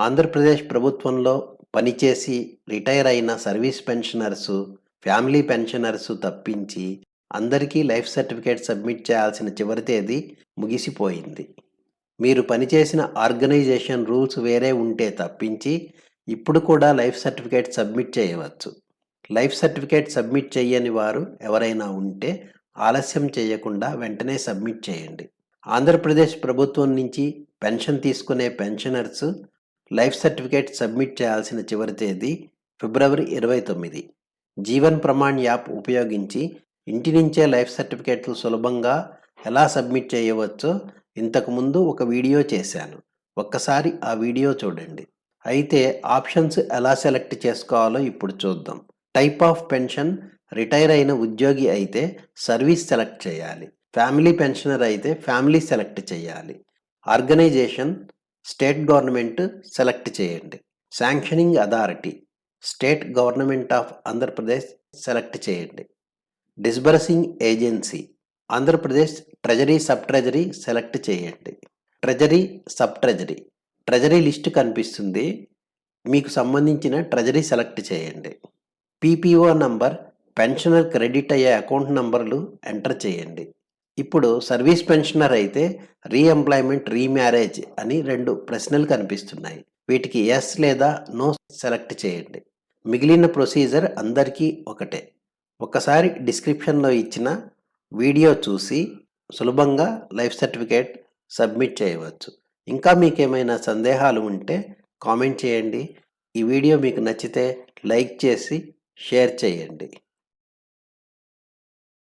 ఆంధ్రప్రదేశ్ ప్రభుత్వంలో పనిచేసి రిటైర్ అయిన సర్వీస్ పెన్షనర్సు, ఫ్యామిలీ పెన్షనర్సు తప్పించి అందరికీ లైఫ్ సర్టిఫికేట్ సబ్మిట్ చేయాల్సిన చివరి తేదీ ముగిసిపోయింది. మీరు పనిచేసిన ఆర్గనైజేషన్ రూల్స్ వేరే ఉంటే తప్పించి ఇప్పుడు కూడా లైఫ్ సర్టిఫికేట్ సబ్మిట్ చేయవచ్చు. లైఫ్ సర్టిఫికేట్ సబ్మిట్ చేయని వారు ఎవరైనా ఉంటే ఆలస్యం చేయకుండా వెంటనే సబ్మిట్ చేయండి. ఆంధ్రప్రదేశ్ ప్రభుత్వం నుంచి పెన్షన్ తీసుకునే పెన్షనర్స్ లైఫ్ సర్టిఫికేట్ సబ్మిట్ చేయాల్సిన చివరి తేదీ ఫిబ్రవరి 29. జీవన్ ప్రమాణ్ యాప్ ఉపయోగించి ఇంటి నుంచే లైఫ్ సర్టిఫికేట్లు సులభంగా ఎలా సబ్మిట్ చేయవచ్చో ఇంతకుముందు ఒక వీడియో చేశాను. ఒక్కసారి ఆ వీడియో చూడండి. అయితే ఆప్షన్స్ ఎలా సెలెక్ట్ చేసుకోవాలో ఇప్పుడు చూద్దాం. టైప్ ఆఫ్ పెన్షన్ రిటైర్ అయిన ఉద్యోగి అయితే సర్వీస్ సెలెక్ట్ చేయాలి. ఫ్యామిలీ పెన్షనర్ అయితే ఫ్యామిలీ సెలెక్ట్ చేయాలి. ఆర్గనైజేషన్ స్టేట్ గవర్నమెంట్ సెలెక్ట్ చేయండి. Sanctioning authority state government of Andhra Pradesh select చేయండి. Disbursing agency Andhra Pradesh treasury sub treasury select చేయండి. Treasury sub treasury treasury list కనిపిస్తుంది. మీకు సంబంధించిన ట్రెజరీ సెలెక్ట్ చేయండి. పీపీఓ నంబర్, పెన్షనర్ క్రెడిట్ అయ్యే అకౌంట్ నంబర్లు ఎంటర్ చేయండి. ఇప్పుడు సర్వీస్ పెన్షనర్ అయితే రీఎంప్లాయ్మెంట్, రీమ్యారేజ్ అని 2 ప్రశ్నలు కనిపిస్తున్నాయి. వీటికి ఎస్ లేదా నో సెలెక్ట్ చేయండి. మిగిలిన ప్రొసీజర్ అందరికీ ఒకటే. ఒకసారి డిస్క్రిప్షన్లో ఇచ్చిన వీడియో చూసి సులభంగా లైఫ్ సర్టిఫికేట్ సబ్మిట్ చేయవచ్చు. ఇంకా మీకేమైనా సందేహాలు ఉంటే కామెంట్ చేయండి. ఈ వీడియో మీకు నచ్చితే లైక్ చేసి షేర్ చేయండి.